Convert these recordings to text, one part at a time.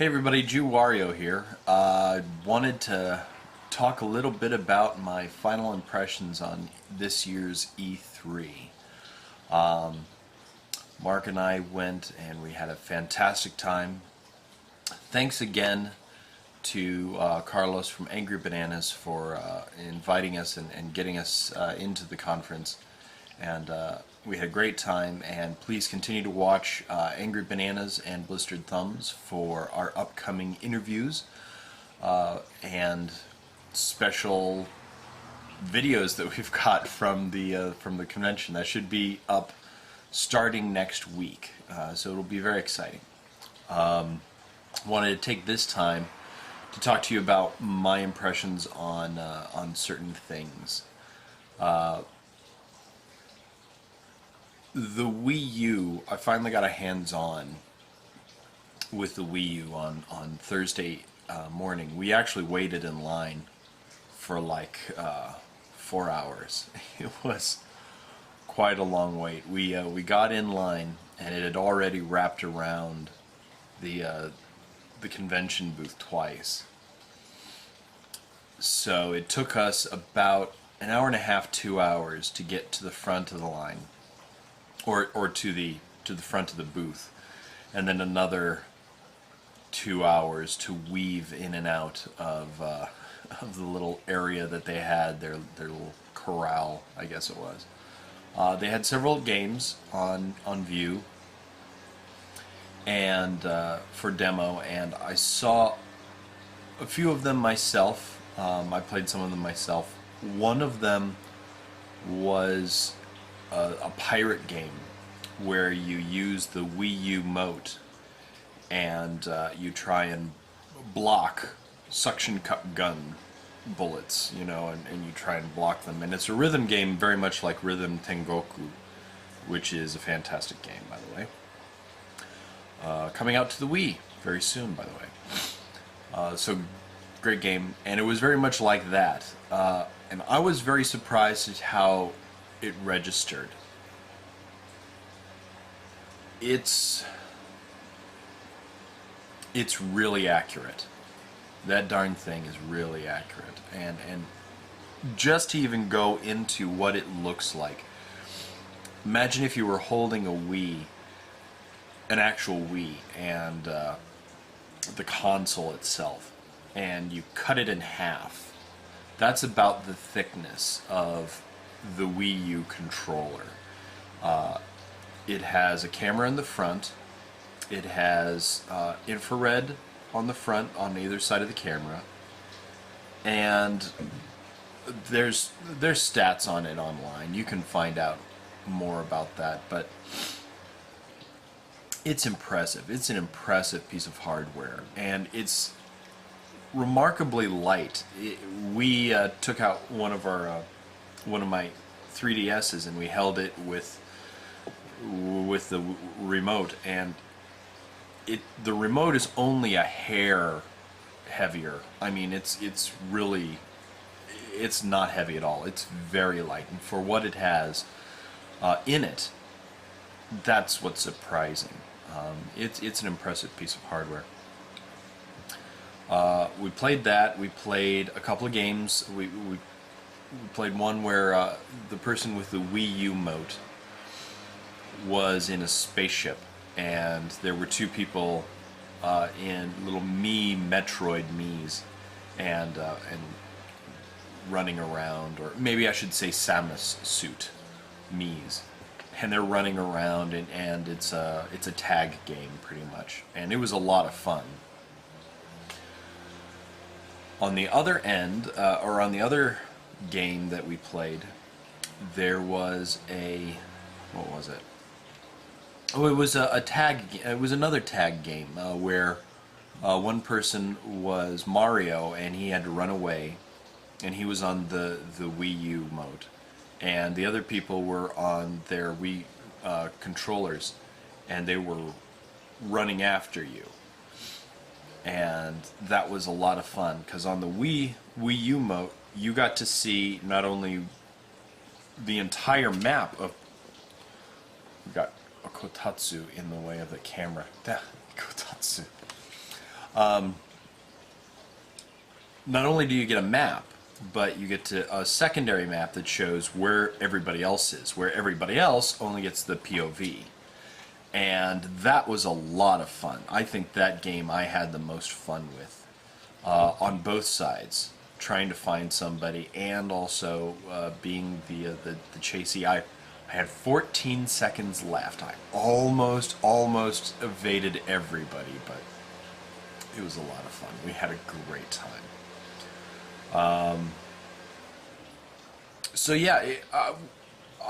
Hey everybody, JewWario here. Wanted to talk a little bit about my final impressions on this year's E3. Mark and I went and we had a fantastic time. Thanks again to Carlos from Angry Bananas for inviting us and getting us into the conference. And we had a great time, and please continue to watch Angry Bananas and Blistered Thumbs for our upcoming interviews and special videos that we've got from the convention. That should be up starting next week, so it'll be very exciting. Wanted to take this time to talk to you about my impressions on certain things. The Wii U, I finally got a hands-on with the Wii U on Thursday morning. We actually waited in line for like 4 hours. It was quite a long wait. We got in line and it had already wrapped around the convention booth twice. So it took us about an hour and a half, 2 hours to get to the front of the line. Or to the front of the booth, and then another 2 hours to weave in and out of the little area that they had, their little corral, I guess it was. They had several games on view and for demo, and I saw a few of them myself. I played some of them myself. One of them was a pirate game where you use the Wii U mote and you try and block suction cup gun bullets, you know, and you try and block them. And it's a rhythm game very much like Rhythm Tengoku, which is a fantastic game, by the way. Coming out to the Wii very soon, by the way. So, great game, and it was very much like that. And I was very surprised at how it registered. It's really accurate. That darn thing is really accurate, and just to even go into what it looks like. Imagine if you were holding a Wii, an actual Wii, and the console itself, and you cut it in half. That's about the thickness of the Wii U controller. It has a camera in the front. It has infrared on the front on either side of the camera, and there's stats on it online. You can find out more about that, but it's impressive. It's an impressive piece of hardware, and it's remarkably light. We took out one of my 3DSs and we held it with the remote, and the remote is only a hair heavier. I mean, it's not heavy at all. It's very light, and for what it has in it, that's what's surprising. It's an impressive piece of hardware. We played that. We played a couple of games. We played one where the person with the Wii U mote was in a spaceship, and there were two people in little Metroid Miis, and running around, or maybe I should say Samus suit Miis, and they're running around, and it's a tag game pretty much, and it was a lot of fun. On the other end, or on the other game that we played, there was what was it? Oh, it was a tag. It was another tag game where one person was Mario and he had to run away, and he was on the Wii U mode, and the other people were on their Wii controllers, and they were running after you. And that was a lot of fun, because on the Wii U mode, you got to see not only the entire map of... We got a kotatsu in the way of the camera. Kotatsu. Not only do you get a map, but you get a secondary map that shows where everybody else is, where everybody else only gets the POV. And that was a lot of fun. I think that game I had the most fun with, on both sides, trying to find somebody and also being the chasey. I had 14 seconds left. I almost evaded everybody, but it was a lot of fun. We had a great time. So yeah,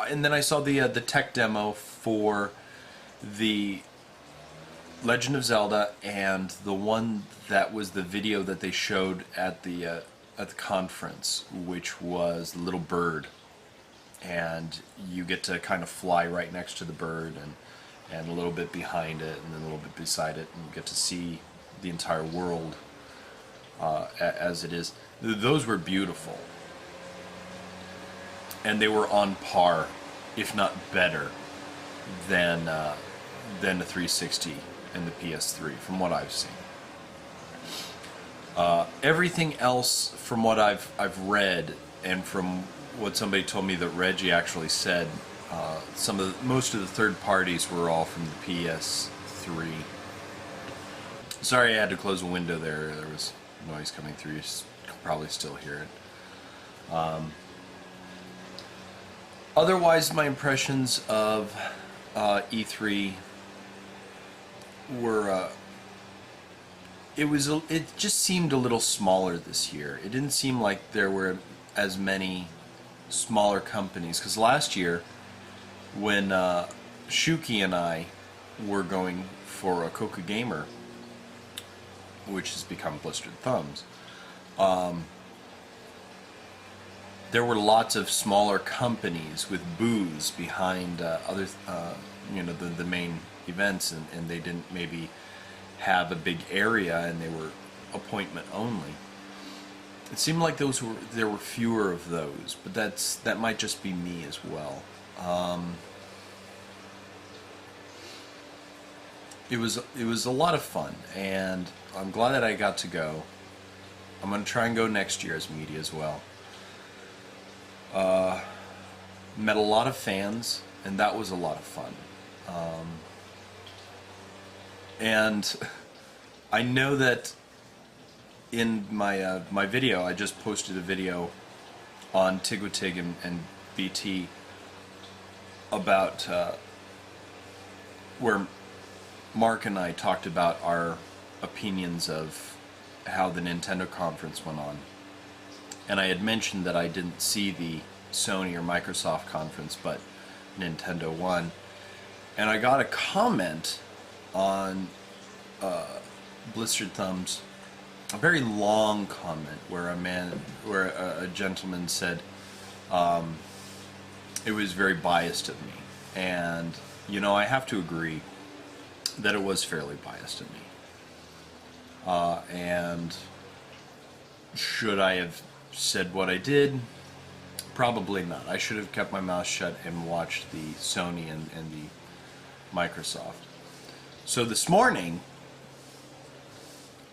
and then I saw the tech demo for the Legend of Zelda, and the one that was the video that they showed at the conference, which was the little bird, and you get to kind of fly right next to the bird, and a little bit behind it, and then a little bit beside it, and you get to see the entire world as it is. Those were beautiful, and they were on par, if not better, than the 360 and the PS3, from what I've seen. Everything else, from what I've read, and from what somebody told me that Reggie actually said, most of the third parties were all from the PS3. Sorry, I had to close a window there. There was noise coming through. You can probably still hear it. Otherwise, my impressions of E3 were it just seemed a little smaller this year. It didn't seem like there were as many smaller companies, because last year when Shuki and I were going for a Coca Gamer, which has become Blistered Thumbs, there were lots of smaller companies with booths behind the main events, and they didn't maybe have a big area, and they were appointment only. It seemed like there were fewer of those, but that might just be me as well. It was a lot of fun, and I'm glad that I got to go. I'm going to try and go next year as media as well. Met a lot of fans, and that was a lot of fun. And I know that in my my video, I just posted a video on Tigwatig and BT about where Mark and I talked about our opinions of how the Nintendo conference went on. And I had mentioned that I didn't see the Sony or Microsoft conference, but Nintendo won. And I got a comment on Blistered Thumbs, a very long comment, where a gentleman said it was very biased of me. And, I have to agree that it was fairly biased of me. And should I have said what I did? Probably not. I should have kept my mouth shut and watched the Sony and the Microsoft. So this morning,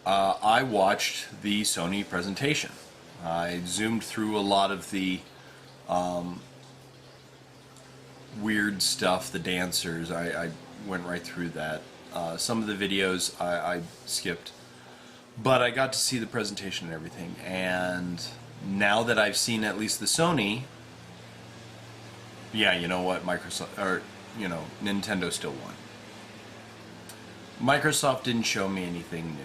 I watched the Sony presentation. I zoomed through a lot of the weird stuff, the dancers. I went right through that. Some of the videos I skipped. But I got to see the presentation and everything, and now that I've seen at least the Sony, yeah, you know what, Nintendo still won. Microsoft didn't show me anything new.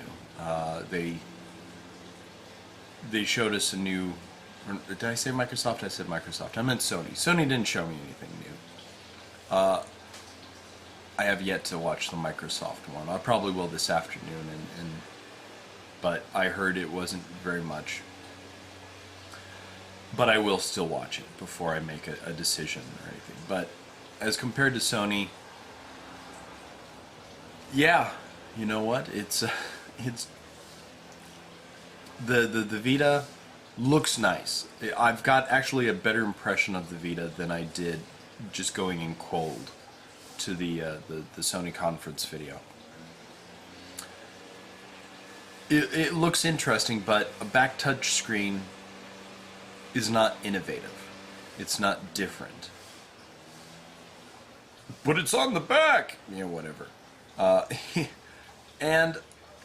They showed us a new, did I say Microsoft? I said Microsoft. I meant Sony. Sony didn't show me anything new. I have yet to watch the Microsoft one. I probably will this afternoon, but I heard it wasn't very much. But I will still watch it before I make a decision or anything. But as compared to Sony, yeah, you know what? It's the Vita looks nice. I've got actually a better impression of the Vita than I did just going in cold to the Sony conference video. it looks interesting, but a back touch screen is not innovative. It's not different. But it's on the back! Whatever. And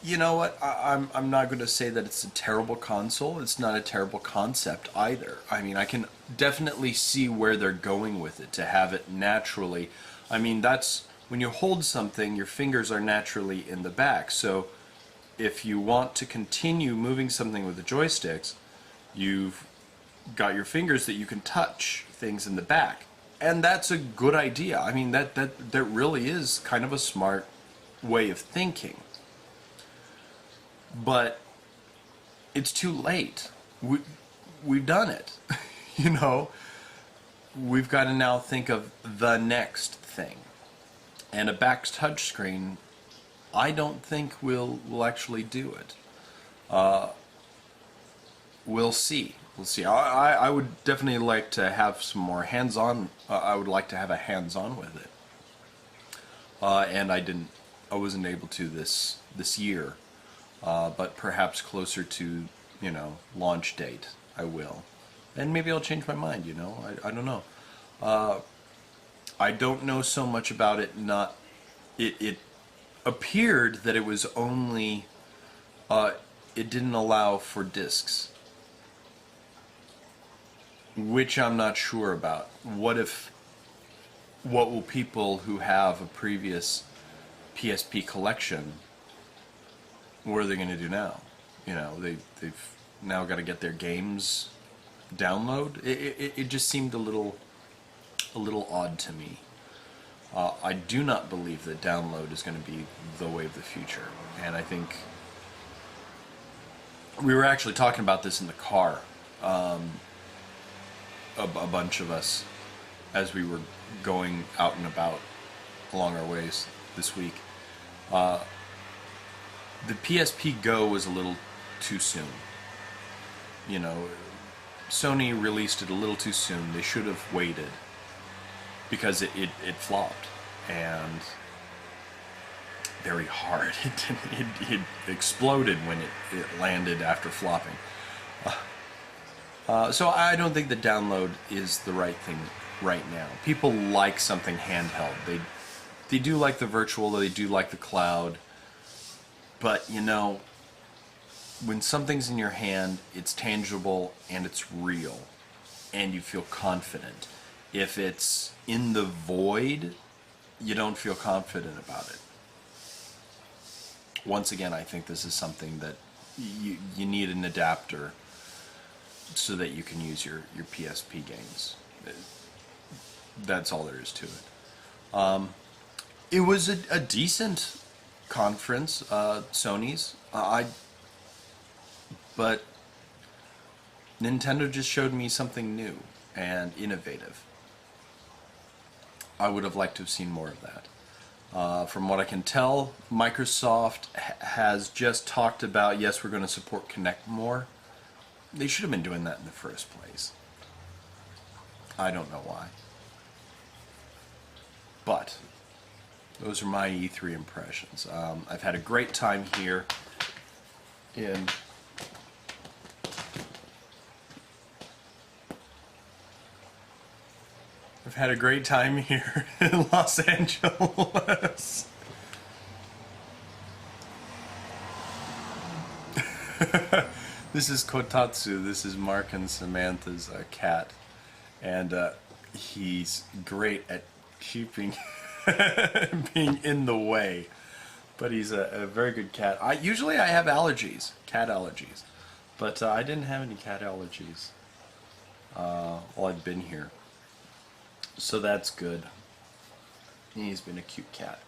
you know what? I'm not going to say that it's a terrible console. It's not a terrible concept either. I mean, I can definitely see where they're going with it, to have it naturally. I mean, that's when you hold something, your fingers are naturally in the back. So if you want to continue moving something with the joysticks, you've got your fingers that you can touch things in the back. And that's a good idea. I mean, that really is kind of a smart way of thinking. But it's too late. We've done it. We've got to now think of the next thing. And a back touchscreen, I don't think will actually do it. We'll see. We'll see. I would definitely like to have some more hands-on. I would like to have a hands-on with it. And I wasn't able to this year. But perhaps closer to, launch date, I will. And maybe I'll change my mind, I don't know. I don't know so much about it. It appeared that it was only, it didn't allow for discs. Which I'm not sure about. What will people who have a previous PSP collection, what are they going to do now? They've now got to get their games download. It just seemed a little odd to me. I do not believe that download is going to be the way of the future. And I think we were actually talking about this in the car, a bunch of us, as we were going out and about along our ways this week. The PSP Go was a little too soon. Sony released it a little too soon. They should have waited, because it flopped, and very hard. It exploded when it landed after flopping. So I don't think the download is the right thing right now. People like something handheld. They do like the virtual, they do like the cloud. But, when something's in your hand, it's tangible and it's real, and you feel confident. If it's in the void, you don't feel confident about it. Once again, I think this is something that you need an adapter so that you can use your PSP games. That's all there is to it. It was a decent conference, Sony's. But Nintendo just showed me something new and innovative. I would have liked to have seen more of that. From what I can tell, Microsoft has just talked about, yes, we're going to support Kinect more. They should have been doing that in the first place. I don't know why. But those are my E3 impressions. I've had a great time here in Los Angeles. This is Kotatsu. This is Mark and Samantha's cat, and he's great at keeping being in the way, but he's a very good cat. Usually I have allergies, cat allergies, but I didn't have any cat allergies while I've been here, so that's good. He's been a cute cat,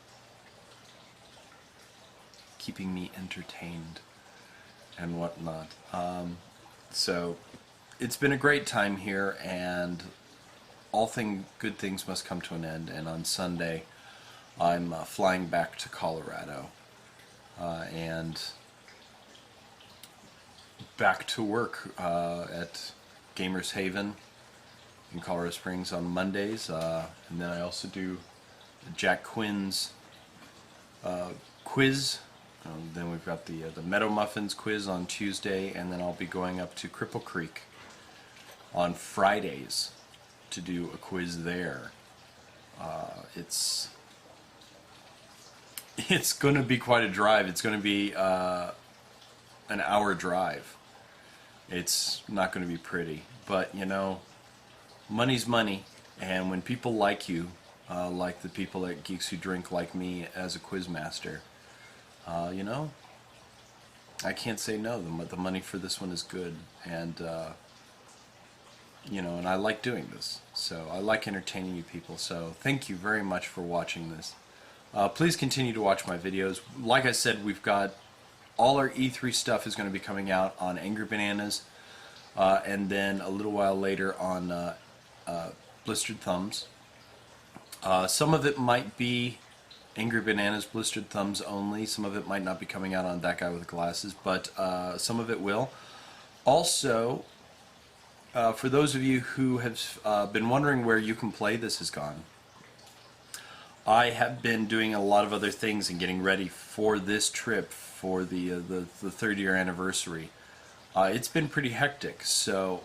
keeping me entertained and whatnot. So it's been a great time here, and good things must come to an end. And on Sunday, I'm flying back to Colorado and back to work at Gamers Haven in Colorado Springs on Mondays, and then I also do Jack Quinn's quiz Then we've got the Meadow Muffins quiz on Tuesday, and then I'll be going up to Cripple Creek on Fridays to do a quiz there. It's going to be quite a drive. It's going to be an hour drive. It's not going to be pretty, but you know, money's money, and when people like you, like the people at Geeks Who Drink like me as a quiz master, you know, I can't say no. The money for this one is good, and you know, and I like doing this, so I like entertaining you people. So thank you very much for watching this. Please continue to watch my videos. Like I said, we've got all our E3 stuff is going to be coming out on Angry Bananas, and then a little while later on Blistered Thumbs. Some of it might be Angry Bananas Blistered Thumbs only. Some of it might not be coming out on That Guy with Glasses, but some of it will. Also, for those of you who have been wondering where You Can Play This has gone, I have been doing a lot of other things and getting ready for this trip for the third year anniversary. It's been pretty hectic, so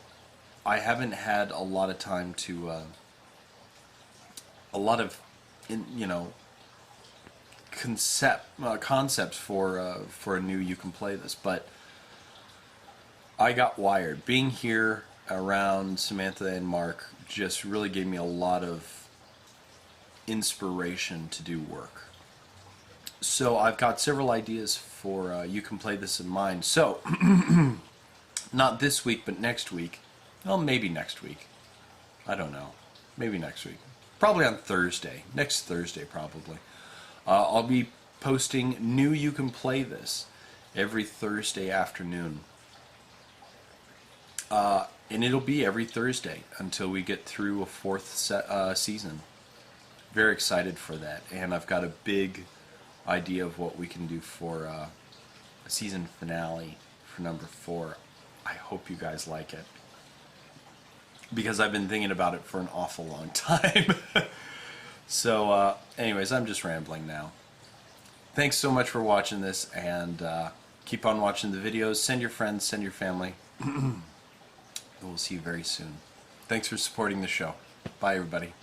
I haven't had a lot of time to you know, concepts for a new You Can Play This, but I got wired. Being here around Samantha and Mark just really gave me a lot of inspiration to do work. So I've got several ideas for You Can Play This in mind. So not this week, but next week. Well, maybe next week. I don't know. Maybe next week. Probably on Thursday. Next Thursday, probably. I'll be posting new You Can Play This every Thursday afternoon. And it'll be every Thursday until we get through a fourth season. Very excited for that. And I've got a big idea of what we can do for a season finale for number 4. I hope you guys like it, because I've been thinking about it for an awful long time. So anyways, I'm just rambling now. Thanks so much for watching this, and keep on watching the videos. Send your friends, send your family. And we'll see you very soon. Thanks for supporting the show. Bye, everybody.